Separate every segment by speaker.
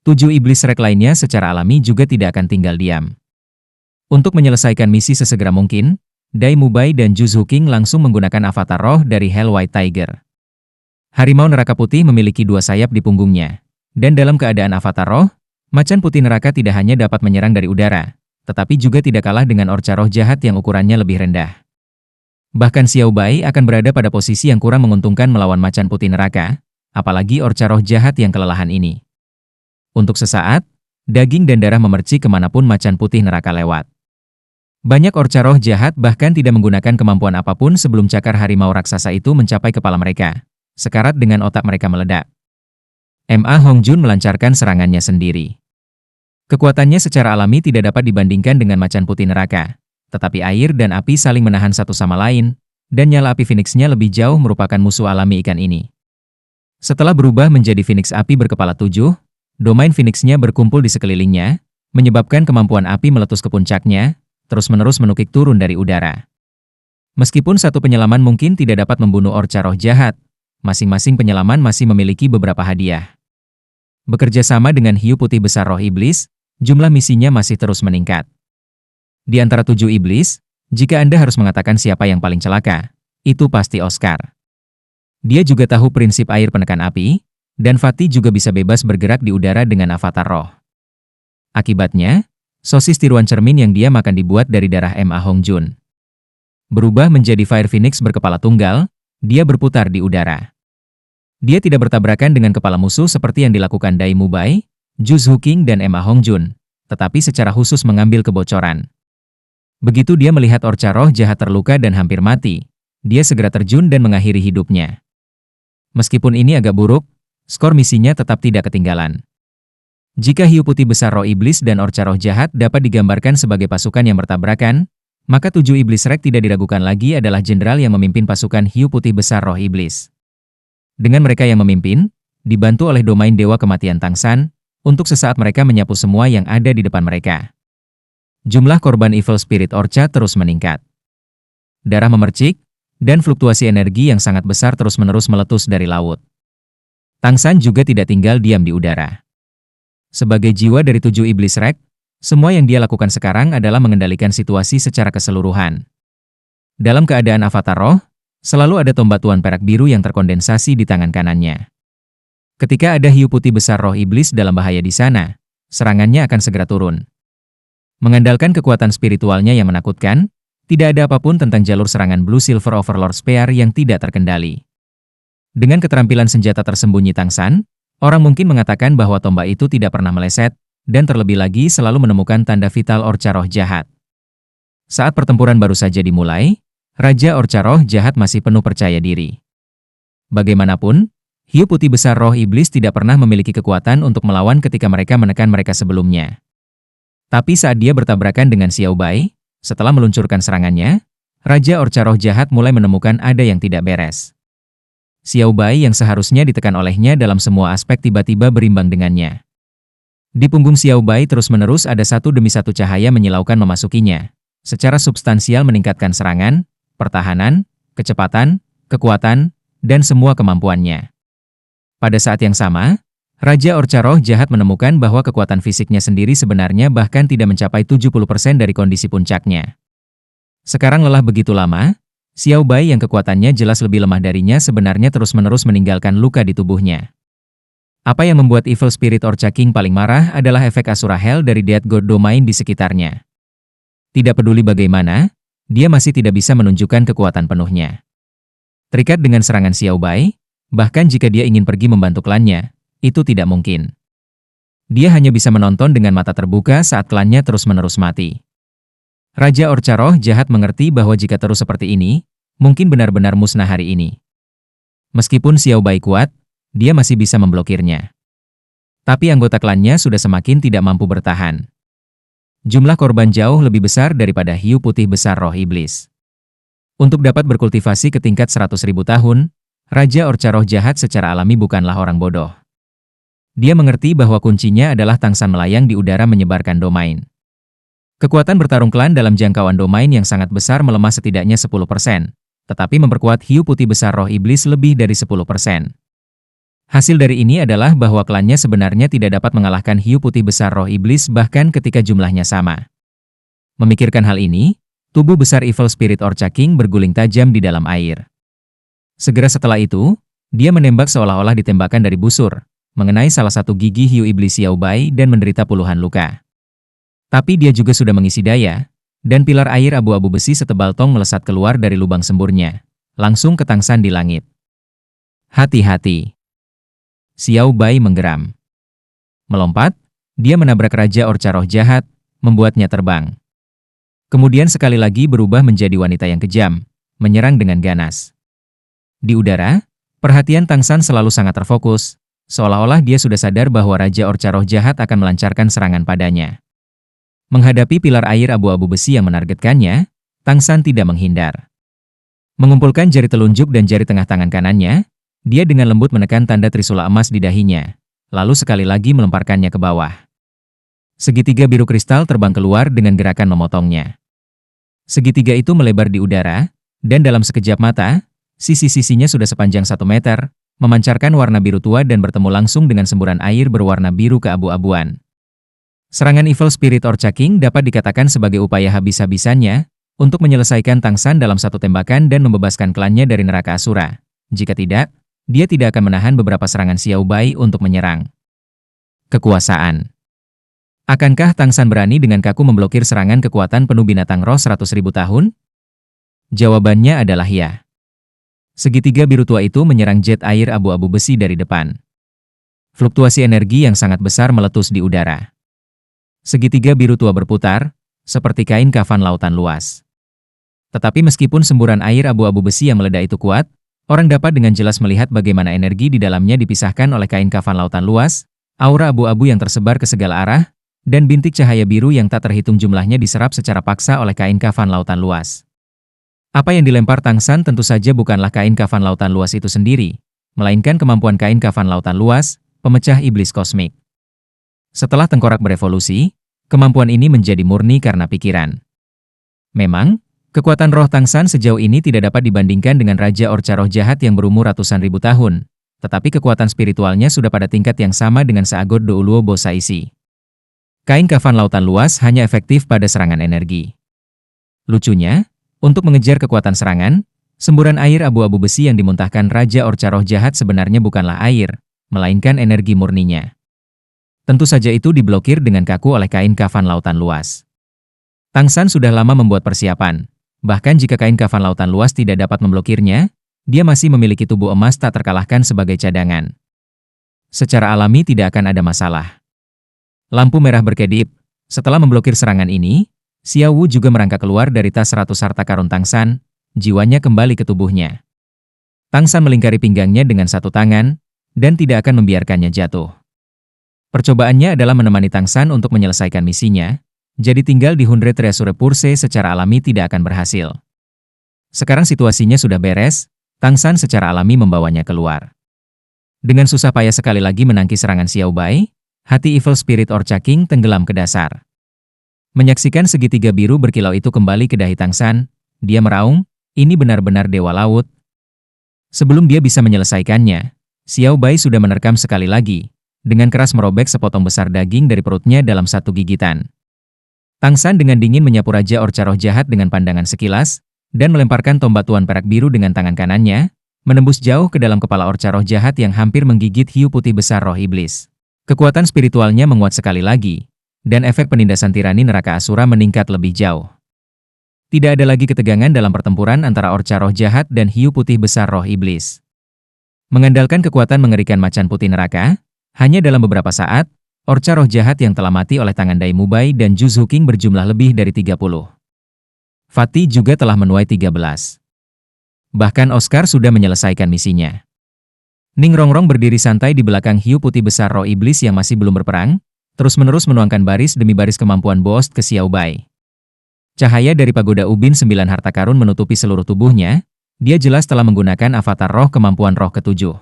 Speaker 1: 7 iblis rek lainnya secara alami juga tidak akan tinggal diam. Untuk menyelesaikan misi sesegera mungkin, Dai Mubai dan Juzhu King langsung menggunakan avatar roh dari Hell White Tiger. Harimau neraka putih memiliki 2 sayap di punggungnya. Dan dalam keadaan avatar roh, macan putih neraka tidak hanya dapat menyerang dari udara, tetapi juga tidak kalah dengan orca roh jahat yang ukurannya lebih rendah. Bahkan Xiao Bai akan berada pada posisi yang kurang menguntungkan melawan macan putih neraka, apalagi orca roh jahat yang kelelahan ini. Untuk sesaat, daging dan darah memercik kemanapun macan putih neraka lewat. Banyak orca roh jahat bahkan tidak menggunakan kemampuan apapun sebelum cakar harimau raksasa itu mencapai kepala mereka. Sekarat dengan otak mereka meledak. Ma Hongjun melancarkan serangannya sendiri. Kekuatannya secara alami tidak dapat dibandingkan dengan macan putih neraka. Tetapi air dan api saling menahan satu sama lain, dan nyala api Phoenix-nya lebih jauh merupakan musuh alami ikan ini. Setelah berubah menjadi Phoenix api berkepala 7, domain Phoenix-nya berkumpul di sekelilingnya, menyebabkan kemampuan api meletus ke puncaknya, terus-menerus menukik turun dari udara. Meskipun satu penyelaman mungkin tidak dapat membunuh orca roh jahat, masing-masing penyelaman masih memiliki beberapa hadiah. Bekerja sama dengan hiu putih besar roh iblis, jumlah misinya masih terus meningkat. Di antara 7 iblis, jika Anda harus mengatakan siapa yang paling celaka, itu pasti Oscar. Dia juga tahu prinsip air penekan api, dan Fatih juga bisa bebas bergerak di udara dengan avatar roh. Akibatnya, sosis tiruan cermin yang dia makan dibuat dari darah Ma Hongjun. Berubah menjadi Fire Phoenix berkepala tunggal, dia berputar di udara. Dia tidak bertabrakan dengan kepala musuh seperti yang dilakukan Dai Mubai, Juzhu King dan Ma Hongjun, tetapi secara khusus mengambil kebocoran. Begitu dia melihat orca roh jahat terluka dan hampir mati, dia segera terjun dan mengakhiri hidupnya. Meskipun ini agak buruk, skor misinya tetap tidak ketinggalan. Jika hiu putih besar roh iblis dan orca roh jahat dapat digambarkan sebagai pasukan yang bertabrakan, maka 7 iblis rek tidak diragukan lagi adalah jenderal yang memimpin pasukan hiu putih besar roh iblis. Dengan mereka yang memimpin, dibantu oleh domain dewa kematian Tangsan, untuk sesaat mereka menyapu semua yang ada di depan mereka. Jumlah korban evil spirit orca terus meningkat. Darah memercik, dan fluktuasi energi yang sangat besar terus-menerus meletus dari laut. Tangsan juga tidak tinggal diam di udara. Sebagai jiwa dari 7 iblis rek, semua yang dia lakukan sekarang adalah mengendalikan situasi secara keseluruhan. Dalam keadaan avatar roh, selalu ada tombak tuan perak biru yang terkondensasi di tangan kanannya. Ketika ada hiu putih besar roh iblis dalam bahaya di sana, serangannya akan segera turun. Mengandalkan kekuatan spiritualnya yang menakutkan, tidak ada apapun tentang jalur serangan Blue Silver Overlord Spear yang tidak terkendali. Dengan keterampilan senjata tersembunyi Tangsan, orang mungkin mengatakan bahwa tombak itu tidak pernah meleset, dan terlebih lagi selalu menemukan tanda vital orca roh jahat. Saat pertempuran baru saja dimulai, Raja orca roh jahat masih penuh percaya diri. Bagaimanapun, hiu putih besar roh iblis tidak pernah memiliki kekuatan untuk melawan ketika mereka menekan mereka sebelumnya. Tapi saat dia bertabrakan dengan Xiao Bai, setelah meluncurkan serangannya, Raja orca roh jahat mulai menemukan ada yang tidak beres. Xiao Bai yang seharusnya ditekan olehnya dalam semua aspek tiba-tiba berimbang dengannya. Di punggung Xiao Bai terus-menerus ada satu demi satu cahaya menyilaukan memasukinya, secara substansial meningkatkan serangan, pertahanan, kecepatan, kekuatan, dan semua kemampuannya. Pada saat yang sama, Raja orca roh jahat menemukan bahwa kekuatan fisiknya sendiri sebenarnya bahkan tidak mencapai 70% dari kondisi puncaknya. Sekarang lelah begitu lama, Xiao Bai yang kekuatannya jelas lebih lemah darinya sebenarnya terus-menerus meninggalkan luka di tubuhnya. Apa yang membuat Evil Spirit Orca King paling marah adalah efek Asura Hell dari Death God Domain di sekitarnya. Tidak peduli bagaimana, dia masih tidak bisa menunjukkan kekuatan penuhnya. Terikat dengan serangan Xiao Bai, bahkan jika dia ingin pergi membantu klannya, itu tidak mungkin. Dia hanya bisa menonton dengan mata terbuka saat klannya terus-menerus mati. Raja orca roh jahat mengerti bahwa jika terus seperti ini, mungkin benar-benar musnah hari ini. Meskipun Xiao Bai kuat, dia masih bisa memblokirnya. Tapi anggota klannya sudah semakin tidak mampu bertahan. Jumlah korban jauh lebih besar daripada hiu putih besar roh iblis. Untuk dapat berkultivasi ke tingkat 100.000 tahun, Raja orca roh jahat secara alami bukanlah orang bodoh. Dia mengerti bahwa kuncinya adalah tangsan melayang di udara menyebarkan domain. Kekuatan bertarung klan dalam jangkauan domain yang sangat besar melemah setidaknya 10%, tetapi memperkuat hiu putih besar roh iblis lebih dari 10%. Hasil dari ini adalah bahwa klannya sebenarnya tidak dapat mengalahkan hiu putih besar roh iblis bahkan ketika jumlahnya sama. Memikirkan hal ini, tubuh besar Evil Spirit Orca King berguling tajam di dalam air. Segera setelah itu, dia menembak seolah-olah ditembakkan dari busur, mengenai salah satu gigi hiu iblis Xiao Bai dan menderita puluhan luka. Tapi dia juga sudah mengisi daya, dan pilar air abu-abu besi setebal tong melesat keluar dari lubang semburnya, langsung ke Tang San di langit. Hati-hati! Xiao Bai menggeram. Melompat, dia menabrak Raja Orca Roh Jahat, membuatnya terbang. Kemudian sekali lagi berubah menjadi wanita yang kejam, menyerang dengan ganas. Di udara, perhatian Tang San selalu sangat terfokus, seolah-olah dia sudah sadar bahwa Raja Orca Roh Jahat akan melancarkan serangan padanya. Menghadapi pilar air abu-abu besi yang menargetkannya, Tang San tidak menghindar. Mengumpulkan jari telunjuk dan jari tengah tangan kanannya, dia dengan lembut menekan tanda trisula emas di dahinya, lalu sekali lagi melemparkannya ke bawah. Segitiga biru kristal terbang keluar dengan gerakan memotongnya. Segitiga itu melebar di udara, dan dalam sekejap mata, sisi-sisinya sudah sepanjang 1 meter, memancarkan warna biru tua dan bertemu langsung dengan semburan air berwarna biru keabu-abuan. Serangan Evil Spirit Orca King dapat dikatakan sebagai upaya habis-habisannya untuk menyelesaikan Tang San dalam satu tembakan dan membebaskan klannya dari neraka Asura. Jika tidak, dia tidak akan menahan beberapa serangan Xiao Bai untuk menyerang. Kekuasaan. Akankah Tang San berani dengan kaku memblokir serangan kekuatan penuh binatang roh 100.000 tahun? Jawabannya adalah ya. Segitiga biru tua itu menyerang jet air abu-abu besi dari depan. Fluktuasi energi yang sangat besar meletus di udara. Segitiga biru tua berputar, seperti kain kafan lautan luas. Tetapi meskipun semburan air abu-abu besi yang meledak itu kuat, orang dapat dengan jelas melihat bagaimana energi di dalamnya dipisahkan oleh kain kafan lautan luas, aura abu-abu yang tersebar ke segala arah, dan bintik cahaya biru yang tak terhitung jumlahnya diserap secara paksa oleh kain kafan lautan luas. Apa yang dilempar Tang San tentu saja bukanlah kain kafan lautan luas itu sendiri, melainkan kemampuan kain kafan lautan luas, pemecah iblis kosmik. Setelah tengkorak berevolusi, kemampuan ini menjadi murni karena pikiran. Memang, kekuatan roh Tang San sejauh ini tidak dapat dibandingkan dengan Raja Orca Roh Jahat yang berumur ratusan ribu tahun, tetapi kekuatan spiritualnya sudah pada tingkat yang sama dengan Seagor Douluo Bosaisi. Kain kafan lautan luas hanya efektif pada serangan energi. Lucunya, untuk mengejar kekuatan serangan, semburan air abu-abu besi yang dimuntahkan Raja Orca Roh Jahat sebenarnya bukanlah air, melainkan energi murninya. Tentu saja itu diblokir dengan kaku oleh kain kafan lautan luas. Tang San sudah lama membuat persiapan. Bahkan jika kain kafan lautan luas tidak dapat memblokirnya, dia masih memiliki tubuh emas tak terkalahkan sebagai cadangan. Secara alami tidak akan ada masalah. Lampu merah berkedip. Setelah memblokir serangan ini, Xiao Wu juga merangkak keluar dari tas 100 harta karun Tang San, jiwanya kembali ke tubuhnya. Tang San melingkari pinggangnya dengan satu tangan, dan tidak akan membiarkannya jatuh. Percobaannya adalah menemani Tang San untuk menyelesaikan misinya, jadi tinggal di 100 Treasure Purse secara alami tidak akan berhasil. Sekarang situasinya sudah beres, Tang San secara alami membawanya keluar. Dengan susah payah sekali lagi menangkis serangan Xiao Bai, hati Evil Spirit Orca King tenggelam ke dasar. Menyaksikan segitiga biru berkilau itu kembali ke dahi Tang San, dia meraung, ini benar-benar dewa laut. Sebelum dia bisa menyelesaikannya, Xiao Bai sudah menerkam sekali lagi, dengan keras merobek sepotong besar daging dari perutnya dalam satu gigitan. Tang San dengan dingin menyapu Raja Orca Roh Jahat dengan pandangan sekilas, dan melemparkan tombak tuan perak biru dengan tangan kanannya, menembus jauh ke dalam kepala Orca Roh Jahat yang hampir menggigit hiu putih besar roh iblis. Kekuatan spiritualnya menguat sekali lagi, dan efek penindasan tirani neraka Asura meningkat lebih jauh. Tidak ada lagi ketegangan dalam pertempuran antara Orca Roh Jahat dan hiu putih besar roh iblis. Mengandalkan kekuatan mengerikan macan putih neraka, hanya dalam beberapa saat, Orca Roh Jahat yang telah mati oleh tangan Dai Mubai dan Zhu Zuqing berjumlah lebih dari 30. Fatih juga telah menuai 13. Bahkan Oscar sudah menyelesaikan misinya. Ning Rongrong berdiri santai di belakang hiu putih besar roh iblis yang masih belum berperang, terus-menerus menuangkan baris demi baris kemampuan Boost ke Xiao Bai. Cahaya dari pagoda ubin 9 harta karun menutupi seluruh tubuhnya, dia jelas telah menggunakan avatar roh kemampuan roh ke-7.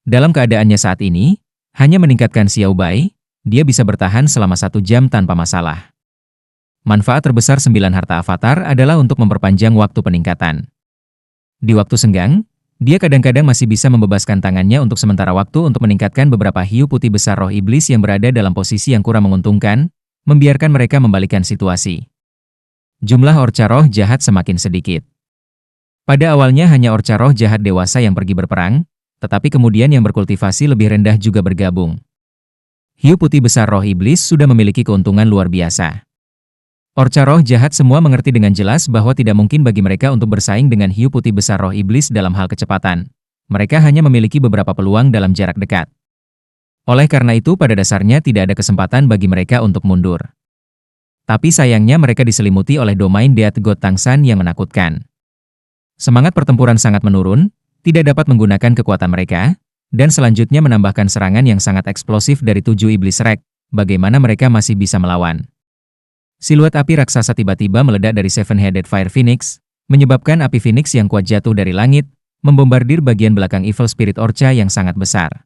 Speaker 1: Dalam keadaannya saat ini, hanya meningkatkan Xiao Bai, dia bisa bertahan selama 1 jam tanpa masalah. Manfaat terbesar 9 harta avatar adalah untuk memperpanjang waktu peningkatan. Di waktu senggang, Dia kadang-kadang masih bisa membebaskan tangannya untuk sementara waktu untuk meningkatkan beberapa hiu putih besar roh iblis yang berada dalam posisi yang kurang menguntungkan, membiarkan mereka membalikkan situasi. Jumlah orca roh jahat semakin sedikit. Pada awalnya hanya orca roh jahat dewasa yang pergi berperang, tetapi kemudian yang berkultivasi lebih rendah juga bergabung. Hiu putih besar roh iblis sudah memiliki keuntungan luar biasa. Orca roh jahat semua mengerti dengan jelas bahwa tidak mungkin bagi mereka untuk bersaing dengan hiu putih besar roh iblis dalam hal kecepatan. Mereka hanya memiliki beberapa peluang dalam jarak dekat. Oleh karena itu pada dasarnya tidak ada kesempatan bagi mereka untuk mundur. Tapi sayangnya mereka diselimuti oleh domain Death God Tangsan yang menakutkan. Semangat pertempuran sangat menurun, tidak dapat menggunakan kekuatan mereka, dan selanjutnya menambahkan serangan yang sangat eksplosif dari 7 iblis rek. Bagaimana mereka masih bisa melawan? Siluet api raksasa tiba-tiba meledak dari Seven-Headed Fire Phoenix, menyebabkan api Phoenix yang kuat jatuh dari langit, membombardir bagian belakang Evil Spirit Orca yang sangat besar.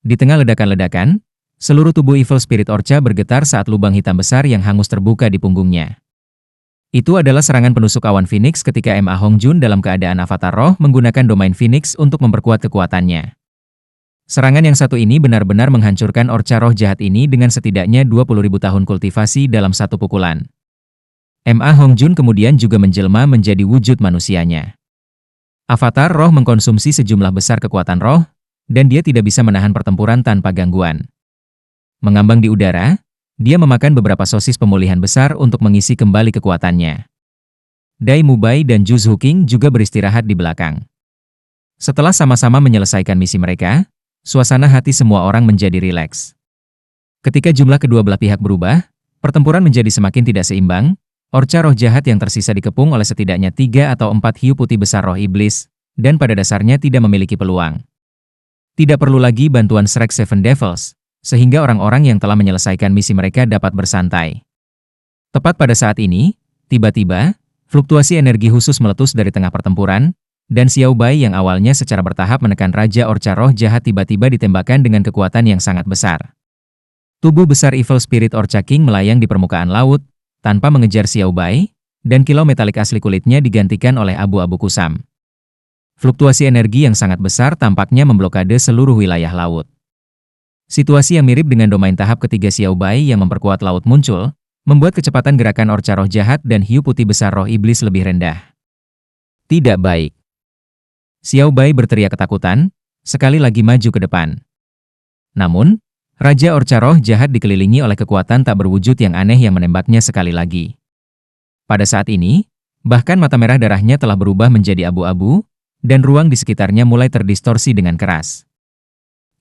Speaker 1: Di tengah ledakan-ledakan, seluruh tubuh Evil Spirit Orca bergetar saat lubang hitam besar yang hangus terbuka di punggungnya. Itu adalah serangan penusuk awan Phoenix ketika Ma Hongjun dalam keadaan avatar roh menggunakan domain Phoenix untuk memperkuat kekuatannya. Serangan yang satu ini benar-benar menghancurkan orca roh jahat ini dengan setidaknya 20.000 tahun kultivasi dalam satu pukulan. Ma Hongjun kemudian juga menjelma menjadi wujud manusianya. Avatar roh mengkonsumsi sejumlah besar kekuatan roh, dan dia tidak bisa menahan pertempuran tanpa gangguan. Mengambang di udara, dia memakan beberapa sosis pemulihan besar untuk mengisi kembali kekuatannya. Dai Mubai dan Zhu Zuqing juga beristirahat di belakang. Setelah sama-sama menyelesaikan misi mereka, suasana hati semua orang menjadi rileks. Ketika jumlah kedua belah pihak berubah, pertempuran menjadi semakin tidak seimbang, orca roh jahat yang tersisa dikepung oleh setidaknya 3 atau 4 hiu putih besar roh iblis, dan pada dasarnya tidak memiliki peluang. Tidak perlu lagi bantuan Shrek Seven Devils, sehingga orang-orang yang telah menyelesaikan misi mereka dapat bersantai. Tepat pada saat ini, tiba-tiba, fluktuasi energi khusus meletus dari tengah pertempuran, dan Xiao Bai yang awalnya secara bertahap menekan Raja Orca Roh Jahat tiba-tiba ditembakkan dengan kekuatan yang sangat besar. Tubuh besar Evil Spirit Orca King melayang di permukaan laut, tanpa mengejar Xiao Bai, dan kilau metalik asli kulitnya digantikan oleh abu-abu kusam. Fluktuasi energi yang sangat besar tampaknya memblokade seluruh wilayah laut. Situasi yang mirip dengan domain tahap ketiga Xiao Bai yang memperkuat laut muncul, membuat kecepatan gerakan Orca Roh Jahat dan hiu putih besar roh iblis lebih rendah. Tidak baik. Xiao Bai berteriak ketakutan, sekali lagi maju ke depan. Namun, Raja Orca Roh Jahat dikelilingi oleh kekuatan tak berwujud yang aneh yang menembaknya sekali lagi. Pada saat ini, bahkan mata merah darahnya telah berubah menjadi abu-abu, dan ruang di sekitarnya mulai terdistorsi dengan keras.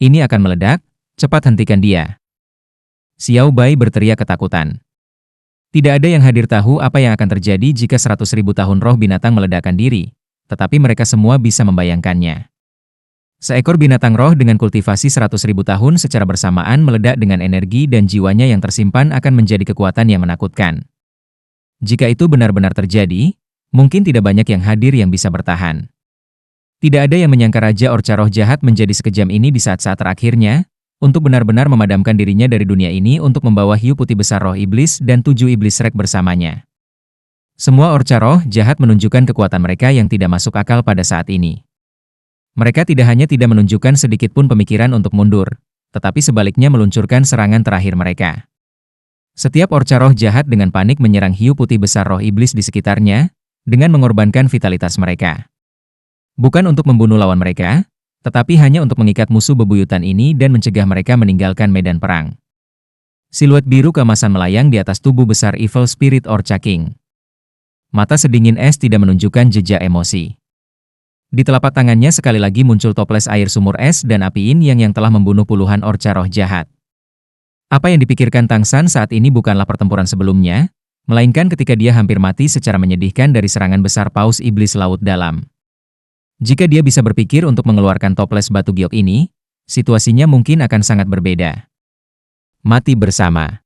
Speaker 1: Ini akan meledak, cepat hentikan dia. Xiao Bai berteriak ketakutan. Tidak ada yang hadir tahu apa yang akan terjadi jika 100.000 tahun roh binatang meledakkan diri. Tetapi mereka semua bisa membayangkannya. Seekor binatang roh dengan kultivasi 100.000 tahun secara bersamaan meledak dengan energi dan jiwanya yang tersimpan akan menjadi kekuatan yang menakutkan. Jika itu benar-benar terjadi, mungkin tidak banyak yang hadir yang bisa bertahan. Tidak ada yang menyangka Raja Orca Roh Jahat menjadi sekejam ini di saat-saat terakhirnya, untuk benar-benar memadamkan dirinya dari dunia ini untuk membawa hiu putih besar roh iblis dan 7 iblis rek bersamanya. Semua orca roh jahat menunjukkan kekuatan mereka yang tidak masuk akal pada saat ini. Mereka tidak hanya tidak menunjukkan sedikit pun pemikiran untuk mundur, tetapi sebaliknya meluncurkan serangan terakhir mereka. Setiap orca roh jahat dengan panik menyerang hiu putih besar roh iblis di sekitarnya, dengan mengorbankan vitalitas mereka. Bukan untuk membunuh lawan mereka, tetapi hanya untuk mengikat musuh bebuyutan ini dan mencegah mereka meninggalkan medan perang. Siluet biru keemasan melayang di atas tubuh besar Evil Spirit Orca King. Mata sedingin es tidak menunjukkan jejak emosi. Di telapak tangannya sekali lagi muncul toples air sumur es dan api yin yang telah membunuh puluhan orca roh jahat. Apa yang dipikirkan Tangsan saat ini bukanlah pertempuran sebelumnya, melainkan ketika dia hampir mati secara menyedihkan dari serangan besar paus iblis laut dalam. Jika dia bisa berpikir untuk mengeluarkan toples batu giok ini, situasinya mungkin akan sangat berbeda. Mati bersama.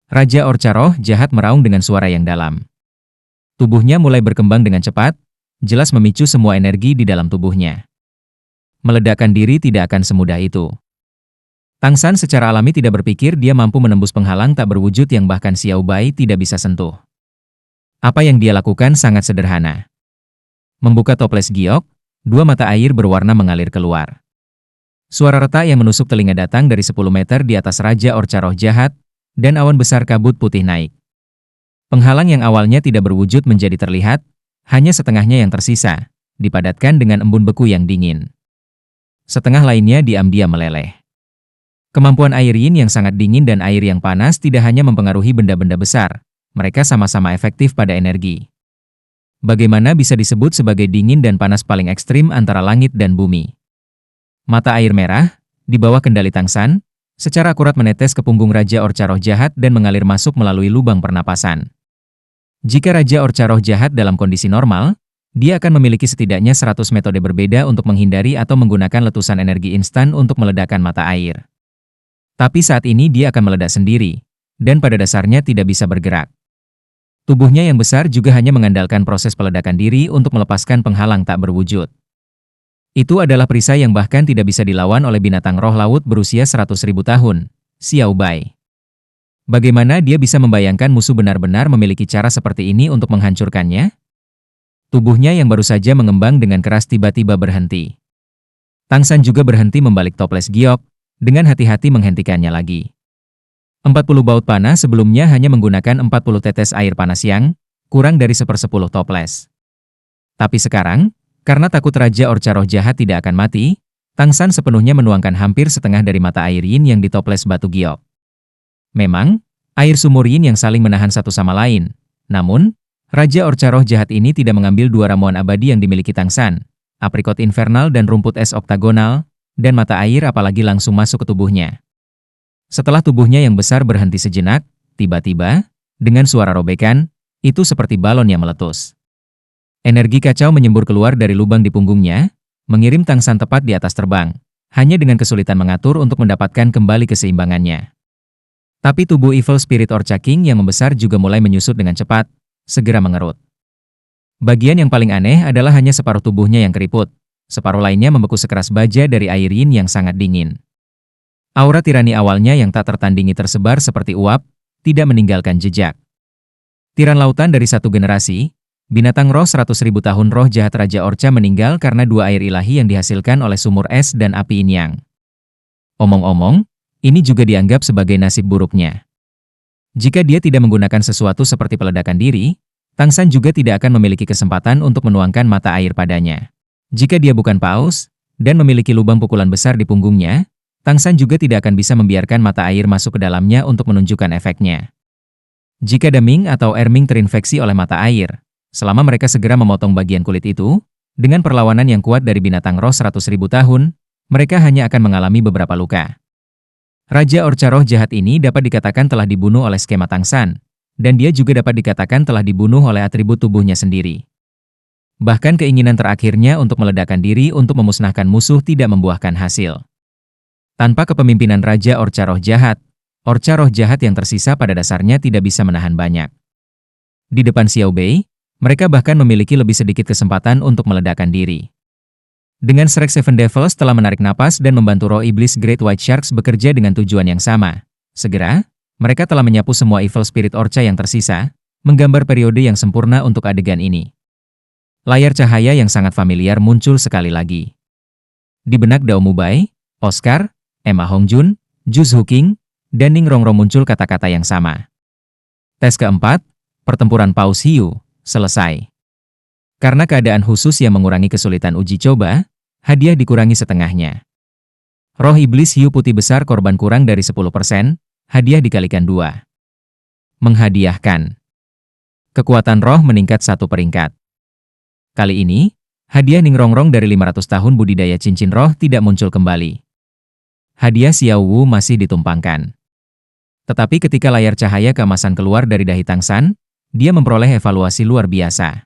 Speaker 1: Raja Orca Roh Jahat meraung dengan suara yang dalam. Tubuhnya mulai berkembang dengan cepat, jelas memicu semua energi di dalam tubuhnya. Meledakkan diri tidak akan semudah itu. Tangsan secara alami tidak berpikir dia mampu menembus penghalang tak berwujud yang bahkan Xiao Bai tidak bisa sentuh. Apa yang dia lakukan sangat sederhana. Membuka toples giok, Dua mata air berwarna mengalir keluar. Suara retak yang menusuk telinga datang dari 10 meter di atas Raja Orca Roh Jahat, dan awan besar kabut putih naik. Penghalang yang awalnya tidak berwujud menjadi terlihat, hanya setengahnya yang tersisa, dipadatkan dengan embun beku yang dingin. Setengah lainnya diam-diam meleleh. Kemampuan air yin yang sangat dingin dan air yang panas tidak hanya mempengaruhi benda-benda besar, mereka sama-sama efektif pada energi. Bagaimana bisa disebut sebagai dingin dan panas paling ekstrim antara langit dan bumi? Mata air merah, di bawah kendali Tang San, secara akurat menetes ke punggung Raja Orca Roh Jahat dan mengalir masuk melalui lubang pernapasan. Jika Raja Orca Roh Jahat dalam kondisi normal, dia akan memiliki setidaknya 100 metode berbeda untuk menghindari atau menggunakan letusan energi instan untuk meledakkan mata air. Tapi saat ini dia akan meledak sendiri, dan pada dasarnya tidak bisa bergerak. Tubuhnya yang besar juga hanya mengandalkan proses peledakan diri untuk melepaskan penghalang tak berwujud. Itu adalah perisai yang bahkan tidak bisa dilawan oleh binatang roh laut berusia 100.000 tahun, Xiao Bai. Bagaimana dia bisa membayangkan musuh benar-benar memiliki cara seperti ini untuk menghancurkannya? Tubuhnya yang baru saja mengembang dengan keras tiba-tiba berhenti. Tang San juga berhenti membalik toples giok, dengan hati-hati menghentikannya lagi. 40 baut panah sebelumnya hanya menggunakan 40 tetes air panas yang kurang dari 1/10 toples. Tapi sekarang, karena takut Raja Orca Roh Jahat tidak akan mati, Tang San sepenuhnya menuangkan hampir setengah dari mata air yin yang ditoples batu giok. Memang, air sumur yin yang saling menahan satu sama lain. Namun, Raja Orca Roh Jahat ini tidak mengambil dua ramuan abadi yang dimiliki Tang San, aprikot infernal dan rumput es oktagonal, dan mata air apalagi langsung masuk ke tubuhnya. Setelah tubuhnya yang besar berhenti sejenak, tiba-tiba, dengan suara robekan, itu seperti balon yang meletus. Energi kacau menyembur keluar dari lubang di punggungnya, mengirim Tang San tepat di atas terbang, hanya dengan kesulitan mengatur untuk mendapatkan kembali keseimbangannya. Tapi tubuh Evil Spirit Orca King yang membesar juga mulai menyusut dengan cepat, segera mengerut. Bagian yang paling aneh adalah hanya separuh tubuhnya yang keriput, separuh lainnya membeku sekeras baja dari air yin yang sangat dingin. Aura tirani awalnya yang tak tertandingi tersebar seperti uap, tidak meninggalkan jejak. Tiran lautan dari satu generasi, binatang roh 100.000 tahun roh jahat Raja Orca meninggal karena dua air ilahi yang dihasilkan oleh sumur es dan api yin yang. Omong-omong, ini juga dianggap sebagai nasib buruknya. Jika dia tidak menggunakan sesuatu seperti peledakan diri, Tang San juga tidak akan memiliki kesempatan untuk menuangkan mata air padanya. Jika dia bukan paus, dan memiliki lubang pukulan besar di punggungnya, Tang San juga tidak akan bisa membiarkan mata air masuk ke dalamnya untuk menunjukkan efeknya. Jika Daming atau Erming terinfeksi oleh mata air, selama mereka segera memotong bagian kulit itu, dengan perlawanan yang kuat dari binatang roh 100.000 tahun, mereka hanya akan mengalami beberapa luka. Raja Orca Roh Jahat ini dapat dikatakan telah dibunuh oleh skema Tang San, dan dia juga dapat dikatakan telah dibunuh oleh atribut tubuhnya sendiri. Bahkan keinginan terakhirnya untuk meledakkan diri untuk memusnahkan musuh tidak membuahkan hasil. Tanpa kepemimpinan Raja Orca Roh Jahat yang tersisa pada dasarnya tidak bisa menahan banyak. Di depan Xiao Bei, mereka bahkan memiliki lebih sedikit kesempatan untuk meledakkan diri. Dengan Shrek Seven Devils telah menarik napas dan membantu roh iblis Great White Sharks bekerja dengan tujuan yang sama. Segera, mereka telah menyapu semua Evil Spirit Orca yang tersisa, menggambar periode yang sempurna untuk adegan ini. Layar cahaya yang sangat familiar muncul sekali lagi. Di benak Dao Mubai, Oscar, Emma Hongjun, Ju Zhuking, dan Ning Rongro muncul kata-kata yang sama. Tes keempat, pertempuran Paus Hiu, selesai. Karena keadaan khusus yang mengurangi kesulitan uji coba, hadiah dikurangi setengahnya. Roh iblis hiu putih besar korban kurang dari 10%, hadiah dikalikan 2. Menghadiahkan. Kekuatan roh meningkat 1 peringkat. Kali ini, hadiah Ning Rongrong dari 500 tahun budidaya cincin roh tidak muncul kembali. Hadiah Xiao Wu masih ditumpangkan. Tetapi ketika layar cahaya keemasan keluar dari dahi Tang San, dia memperoleh evaluasi luar biasa.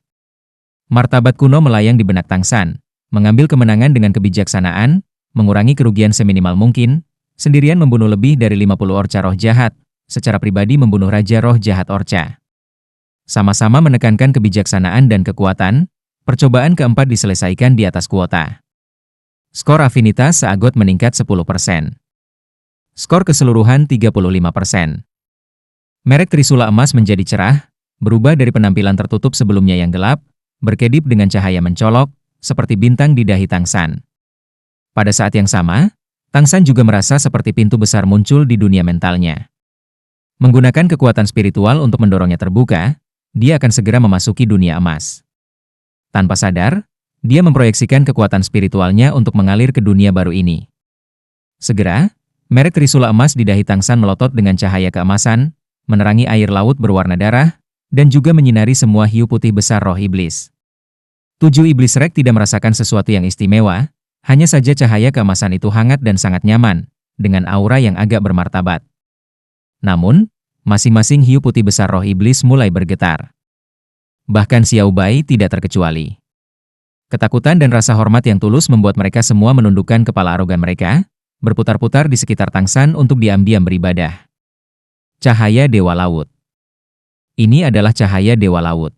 Speaker 1: Martabat kuno melayang di benak Tang San, mengambil kemenangan dengan kebijaksanaan, mengurangi kerugian seminimal mungkin, sendirian membunuh lebih dari 50 orca roh jahat, secara pribadi membunuh Raja Roh Jahat Orca. Sama-sama menekankan kebijaksanaan dan kekuatan, percobaan keempat diselesaikan di atas kuota. Skor afinitas seagot meningkat 10%. Skor keseluruhan 35%. Merek Trisula Emas menjadi cerah, berubah dari penampilan tertutup sebelumnya yang gelap, berkedip dengan cahaya mencolok, seperti bintang di dahi Tang San. Pada saat yang sama, Tang San juga merasa seperti pintu besar muncul di dunia mentalnya. Menggunakan kekuatan spiritual untuk mendorongnya terbuka, dia akan segera memasuki dunia emas. Tanpa sadar, dia memproyeksikan kekuatan spiritualnya untuk mengalir ke dunia baru ini. Segera, merek trisula emas di dahi Tang San melotot dengan cahaya keemasan, menerangi air laut berwarna darah, dan juga menyinari semua hiu putih besar roh iblis. 7 iblis rek tidak merasakan sesuatu yang istimewa, hanya saja cahaya keemasan itu hangat dan sangat nyaman, dengan aura yang agak bermartabat. Namun, masing-masing hiu putih besar roh iblis mulai bergetar. Bahkan Xiao Bai tidak terkecuali. Ketakutan dan rasa hormat yang tulus membuat mereka semua menundukkan kepala arogan mereka, berputar-putar di sekitar Tang San untuk diam-diam beribadah. Cahaya Dewa Laut. Ini adalah cahaya Dewa Laut.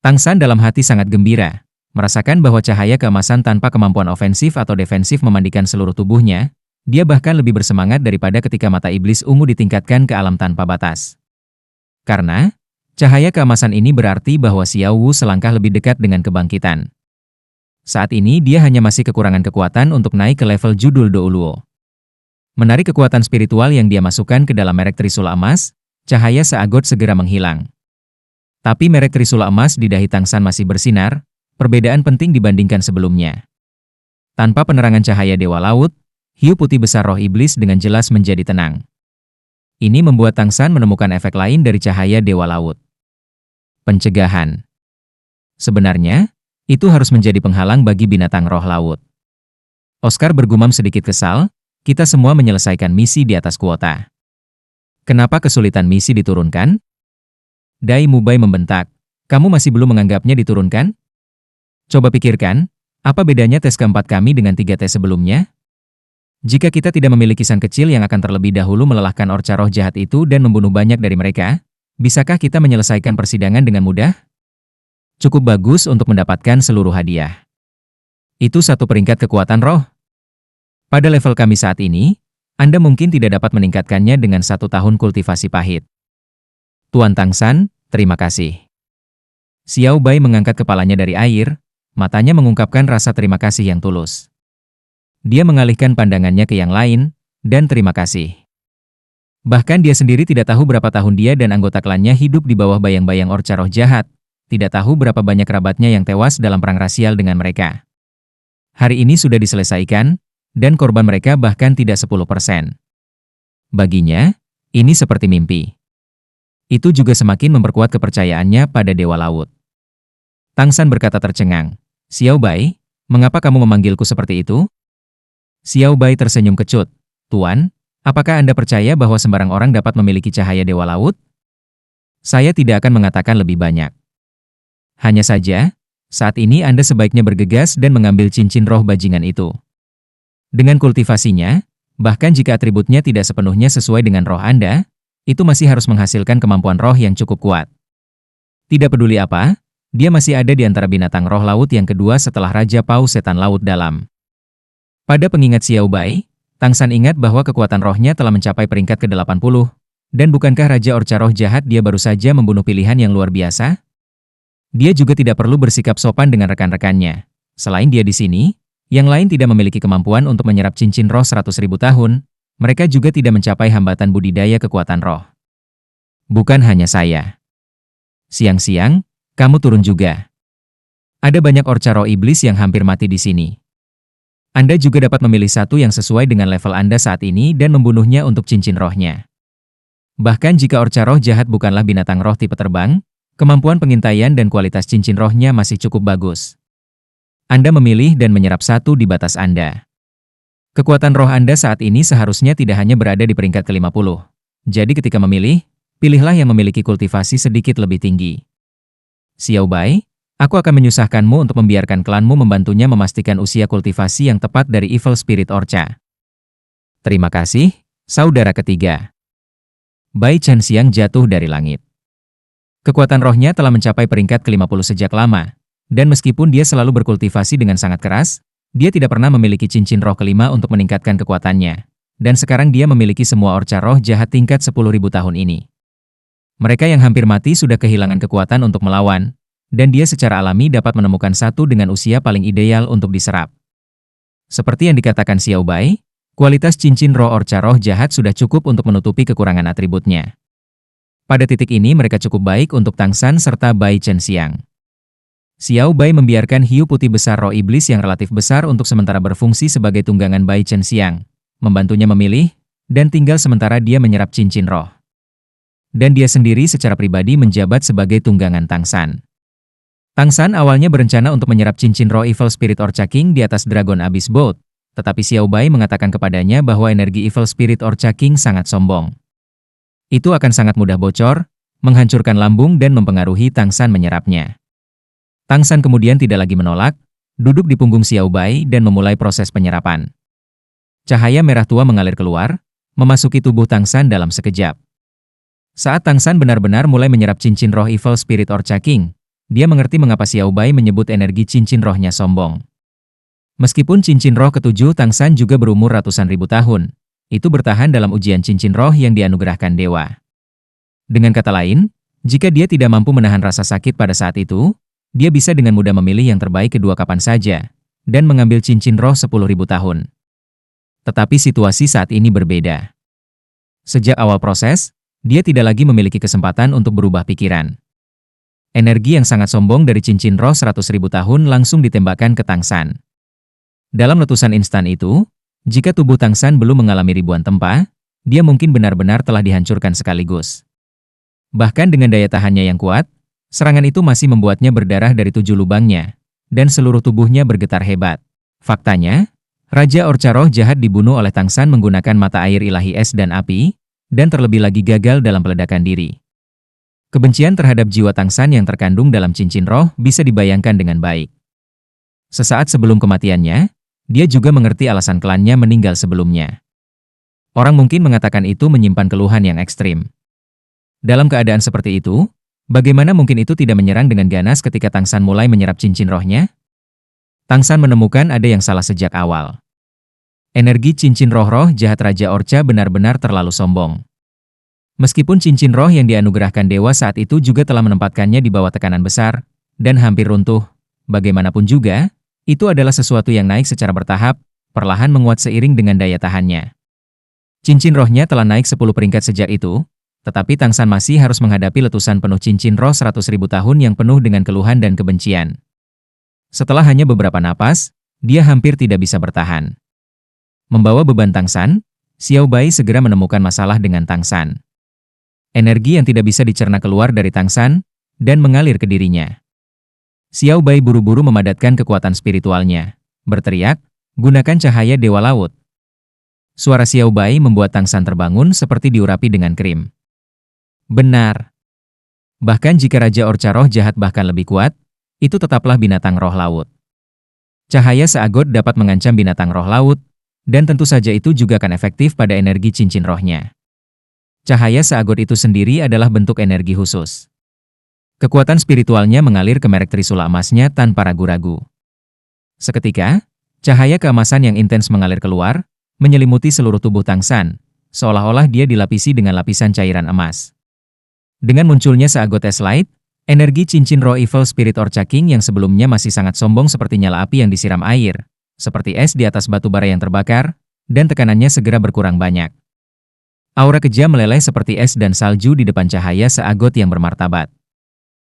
Speaker 1: Tang San dalam hati sangat gembira, merasakan bahwa cahaya keemasan tanpa kemampuan ofensif atau defensif memandikan seluruh tubuhnya, dia bahkan lebih bersemangat daripada ketika mata iblis ungu ditingkatkan ke alam tanpa batas. Karena, cahaya keemasan ini berarti bahwa Xiao Wu selangkah lebih dekat dengan kebangkitan. Saat ini dia hanya masih kekurangan kekuatan untuk naik ke level judul Douluo. Menarik kekuatan spiritual yang dia masukkan ke dalam merek trisula emas, cahaya seagot segera menghilang. Tapi merek trisula emas di dahi Tang San masih bersinar, perbedaan penting dibandingkan sebelumnya. Tanpa penerangan cahaya Dewa Laut, hiu putih besar roh iblis dengan jelas menjadi tenang. Ini membuat Tang San menemukan efek lain dari cahaya Dewa Laut. Pencegahan. Sebenarnya, itu harus menjadi penghalang bagi binatang roh laut. Oscar bergumam sedikit kesal, kita semua menyelesaikan misi di atas kuota. Kenapa kesulitan misi diturunkan? Dai Mubai membentak, kamu masih belum menganggapnya diturunkan? Coba pikirkan, apa bedanya tes keempat kami dengan 3 tes sebelumnya? Jika kita tidak memiliki sang kecil yang akan terlebih dahulu melelahkan orca roh jahat itu dan membunuh banyak dari mereka, bisakah kita menyelesaikan persidangan dengan mudah? Cukup bagus untuk mendapatkan seluruh hadiah. Itu 1 peringkat kekuatan roh. Pada level kami saat ini, Anda mungkin tidak dapat meningkatkannya dengan 1 tahun kultivasi pahit. Tuan Tang San, terima kasih. Xiao Bai mengangkat kepalanya dari air, matanya mengungkapkan rasa terima kasih yang tulus. Dia mengalihkan pandangannya ke yang lain, dan terima kasih. Bahkan dia sendiri tidak tahu berapa tahun dia dan anggota klannya hidup di bawah bayang-bayang orca roh jahat, tidak tahu berapa banyak kerabatnya yang tewas dalam perang rasial dengan mereka. Hari ini sudah diselesaikan, dan korban mereka bahkan tidak 10%. Baginya, ini seperti mimpi. Itu juga semakin memperkuat kepercayaannya pada Dewa Laut. Tang San berkata tercengang, Xiao Bai, mengapa kamu memanggilku seperti itu? Xiao Bai tersenyum kecut, Tuan, apakah Anda percaya bahwa sembarang orang dapat memiliki cahaya Dewa Laut? Saya tidak akan mengatakan lebih banyak. Hanya saja, saat ini Anda sebaiknya bergegas dan mengambil cincin roh bajingan itu. Dengan kultivasinya, bahkan jika atributnya tidak sepenuhnya sesuai dengan roh Anda, itu masih harus menghasilkan kemampuan roh yang cukup kuat. Tidak peduli apa, dia masih ada di antara binatang roh laut yang kedua setelah Raja Paus Setan Laut Dalam. Pada pengingat Xiao Bai, Tang San ingat bahwa kekuatan rohnya telah mencapai peringkat ke-80, dan bukankah Raja Orca Roh Jahat dia baru saja membunuh pilihan yang luar biasa? Dia juga tidak perlu bersikap sopan dengan rekan-rekannya. Selain dia di sini, yang lain tidak memiliki kemampuan untuk menyerap cincin roh 100.000 tahun, mereka juga tidak mencapai hambatan budidaya kekuatan roh. Bukan hanya saya. Siang-siang, kamu turun juga. Ada banyak orca roh iblis yang hampir mati di sini. Anda juga dapat memilih satu yang sesuai dengan level Anda saat ini dan membunuhnya untuk cincin rohnya. Bahkan jika orca roh jahat bukanlah binatang roh tipe terbang, kemampuan pengintaian dan kualitas cincin rohnya masih cukup bagus. Anda memilih dan menyerap satu di batas Anda. Kekuatan roh Anda saat ini seharusnya tidak hanya berada di peringkat ke-50. Jadi ketika memilih, pilihlah yang memiliki kultivasi sedikit lebih tinggi. Xiao Bai, aku akan menyusahkanmu untuk membiarkan klanmu membantunya memastikan usia kultivasi yang tepat dari Evil Spirit Orca. Terima kasih, saudara ketiga. Bai Chanxiang jatuh dari langit. Kekuatan rohnya telah mencapai peringkat ke-50 sejak lama. Dan meskipun dia selalu berkultivasi dengan sangat keras, dia tidak pernah memiliki cincin roh kelima untuk meningkatkan kekuatannya. Dan sekarang dia memiliki semua orca roh jahat tingkat 10.000 tahun ini. Mereka yang hampir mati sudah kehilangan kekuatan untuk melawan, dan dia secara alami dapat menemukan satu dengan usia paling ideal untuk diserap. Seperti yang dikatakan Xiao Bai, kualitas cincin roh orca roh jahat sudah cukup untuk menutupi kekurangan atributnya. Pada titik ini mereka cukup baik untuk Tang San serta Bai Chen Xiang. Xiao Bai membiarkan hiu putih besar roh iblis yang relatif besar untuk sementara berfungsi sebagai tunggangan Bai Chen Xiang, membantunya memilih, dan tinggal sementara dia menyerap cincin roh. Dan dia sendiri secara pribadi menjabat sebagai tunggangan Tang San. Tang San awalnya berencana untuk menyerap cincin roh Evil Spirit Orca King di atas Dragon Abyss Boat, tetapi Xiao Bai mengatakan kepadanya bahwa energi Evil Spirit Orca King sangat sombong. Itu akan sangat mudah bocor, menghancurkan lambung dan mempengaruhi Tang San menyerapnya. Tang San kemudian tidak lagi menolak, duduk di punggung Xiao Bai dan memulai proses penyerapan. Cahaya merah tua mengalir keluar, memasuki tubuh Tang San dalam sekejap. Saat Tang San benar-benar mulai menyerap cincin roh Evil Spirit Orca King, dia mengerti mengapa Xiao Bai menyebut energi cincin rohnya sombong. Meskipun cincin roh ketujuh Tang San juga berumur ratusan ribu tahun, itu bertahan dalam ujian cincin roh yang dianugerahkan dewa. Dengan kata lain, jika dia tidak mampu menahan rasa sakit pada saat itu, dia bisa dengan mudah memilih yang terbaik kedua kapan saja, dan mengambil cincin roh 10.000 tahun. Tetapi situasi saat ini berbeda. Sejak awal proses, dia tidak lagi memiliki kesempatan untuk berubah pikiran. Energi yang sangat sombong dari cincin roh 100.000 tahun langsung ditembakkan ke Tang San. Dalam letusan instan itu, jika tubuh Tang San belum mengalami ribuan tempa, dia mungkin benar-benar telah dihancurkan sekaligus. Bahkan dengan daya tahannya yang kuat, serangan itu masih membuatnya berdarah dari 7 lubangnya, dan seluruh tubuhnya bergetar hebat. Faktanya, Raja Orca Roh jahat dibunuh oleh Tang San menggunakan mata air ilahi es dan api, dan terlebih lagi gagal dalam peledakan diri. Kebencian terhadap jiwa Tang San yang terkandung dalam cincin roh bisa dibayangkan dengan baik. Sesaat sebelum kematiannya, dia juga mengerti alasan klannya meninggal sebelumnya. Orang mungkin mengatakan itu menyimpan keluhan yang ekstrim. Dalam keadaan seperti itu, bagaimana mungkin itu tidak menyerang dengan ganas ketika Tang San mulai menyerap cincin rohnya? Tang San menemukan ada yang salah sejak awal. Energi cincin roh-roh jahat Raja Orca benar-benar terlalu sombong. Meskipun cincin roh yang dianugerahkan dewa saat itu juga telah menempatkannya di bawah tekanan besar, dan hampir runtuh, bagaimanapun juga, itu adalah sesuatu yang naik secara bertahap, perlahan menguat seiring dengan daya tahannya. Cincin rohnya telah naik 10 peringkat sejak itu, tetapi Tang San masih harus menghadapi letusan penuh cincin roh 100.000 tahun yang penuh dengan keluhan dan kebencian. Setelah hanya beberapa napas, dia hampir tidak bisa bertahan. Membawa beban Tang San, Xiao Bai segera menemukan masalah dengan Tang San. Energi yang tidak bisa dicerna keluar dari Tang San, dan mengalir ke dirinya. Xiao Bai buru-buru memadatkan kekuatan spiritualnya, berteriak, gunakan cahaya Dewa Laut. Suara Xiao Bai membuat Tang San terbangun seperti diurapi dengan krim. Benar. Bahkan jika Raja Orca Roh jahat bahkan lebih kuat, itu tetaplah binatang roh laut. Cahaya seagot dapat mengancam binatang roh laut, dan tentu saja itu juga akan efektif pada energi cincin rohnya. Cahaya seagot itu sendiri adalah bentuk energi khusus. Kekuatan spiritualnya mengalir ke merek trisula emasnya tanpa ragu-ragu. Seketika, cahaya keemasan yang intens mengalir keluar, menyelimuti seluruh tubuh Tang San, seolah-olah dia dilapisi dengan lapisan cairan emas. Dengan munculnya seagot es light, energi cincin roh Evil Spirit Orca King yang sebelumnya masih sangat sombong seperti nyala api yang disiram air, seperti es di atas batu bara yang terbakar, dan tekanannya segera berkurang banyak. Aura kejam meleleh seperti es dan salju di depan cahaya seagot yang bermartabat.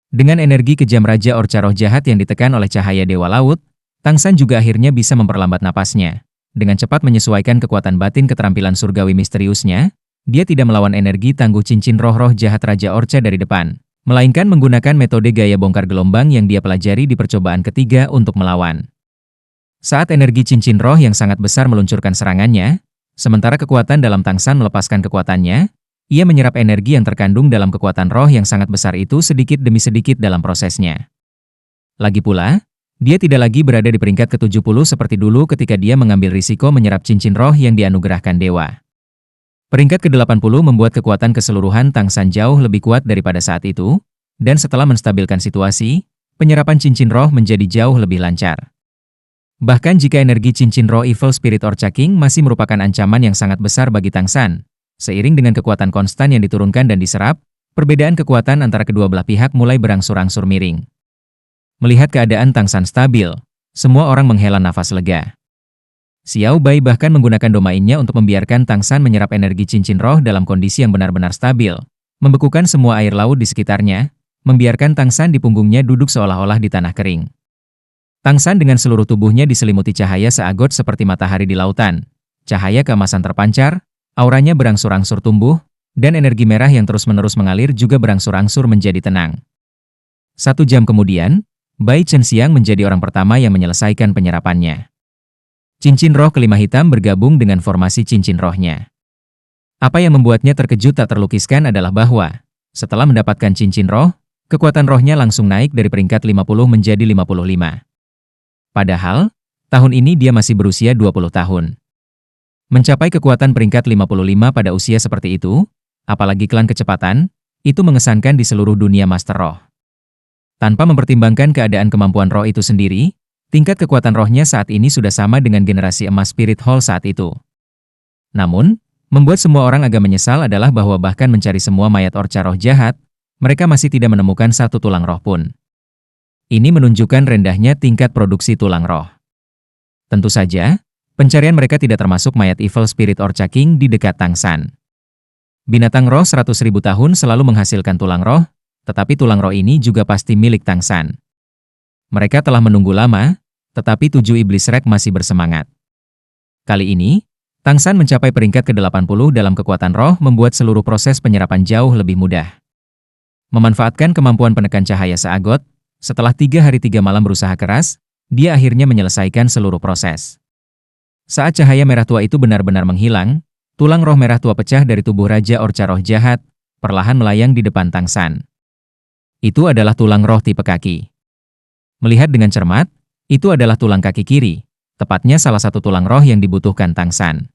Speaker 1: Dengan energi kejam Raja Orca Roh jahat yang ditekan oleh cahaya Dewa Laut, Tang San juga akhirnya bisa memperlambat napasnya. Dengan cepat menyesuaikan kekuatan batin keterampilan surgawi misteriusnya, dia tidak melawan energi tangguh cincin roh-roh jahat Raja Orca dari depan, melainkan menggunakan metode gaya bongkar gelombang yang dia pelajari di percobaan ketiga untuk melawan. Saat energi cincin roh yang sangat besar meluncurkan serangannya, sementara kekuatan dalam Tang San melepaskan kekuatannya, ia menyerap energi yang terkandung dalam kekuatan roh yang sangat besar itu sedikit demi sedikit dalam prosesnya. Lagi pula, dia tidak lagi berada di peringkat ke-70 seperti dulu ketika dia mengambil risiko menyerap cincin roh yang dianugerahkan dewa. Peringkat ke-80 membuat kekuatan keseluruhan Tang San jauh lebih kuat daripada saat itu, dan setelah menstabilkan situasi, penyerapan cincin roh menjadi jauh lebih lancar. Bahkan jika energi cincin roh Evil Spirit Orca King masih merupakan ancaman yang sangat besar bagi Tang San, seiring dengan kekuatan konstan yang diturunkan dan diserap, perbedaan kekuatan antara kedua belah pihak mulai berangsur-angsur miring. Melihat keadaan Tang San stabil, semua orang menghela nafas lega. Xiao Bai bahkan menggunakan domainnya untuk membiarkan Tang San menyerap energi cincin roh dalam kondisi yang benar-benar stabil, membekukan semua air laut di sekitarnya, membiarkan Tang San di punggungnya duduk seolah-olah di tanah kering. Tang San dengan seluruh tubuhnya diselimuti cahaya seagot seperti matahari di lautan. Cahaya keemasan terpancar, auranya berangsur-angsur tumbuh, dan energi merah yang terus-menerus mengalir juga berangsur-angsur menjadi tenang. 1 jam kemudian, Bai Chenxiang menjadi orang pertama yang menyelesaikan penyerapannya. Cincin roh kelima hitam bergabung dengan formasi cincin rohnya. Apa yang membuatnya terkejut tak terlukiskan adalah bahwa, setelah mendapatkan cincin roh, kekuatan rohnya langsung naik dari peringkat 50 menjadi 55. Padahal, tahun ini dia masih berusia 20 tahun. Mencapai kekuatan peringkat 55 pada usia seperti itu, apalagi klan kecepatan, itu mengesankan di seluruh dunia Master Roh. Tanpa mempertimbangkan keadaan kemampuan roh itu sendiri, tingkat kekuatan rohnya saat ini sudah sama dengan generasi emas Spirit Hall saat itu. Namun, membuat semua orang agak menyesal adalah bahwa bahkan mencari semua mayat orca roh jahat, mereka masih tidak menemukan satu tulang roh pun. Ini menunjukkan rendahnya tingkat produksi tulang roh. Tentu saja, pencarian mereka tidak termasuk mayat Evil Spirit Orca King di dekat Tang San. Binatang roh 100.000 tahun selalu menghasilkan tulang roh, tetapi tulang roh ini juga pasti milik Tang San. Mereka telah menunggu lama, tetapi 7 iblis rek masih bersemangat. Kali ini, Tang San mencapai peringkat ke-80 dalam kekuatan roh membuat seluruh proses penyerapan jauh lebih mudah. Memanfaatkan kemampuan penekan cahaya seagot, setelah 3 hari 3 malam berusaha keras, dia akhirnya menyelesaikan seluruh proses. Saat cahaya merah tua itu benar-benar menghilang, tulang roh merah tua pecah dari tubuh Raja Orca Roh Jahat, perlahan melayang di depan Tang San. Itu adalah tulang roh tipe kaki. Melihat dengan cermat, itu adalah tulang kaki kiri, tepatnya salah satu tulang roh yang dibutuhkan Tang San.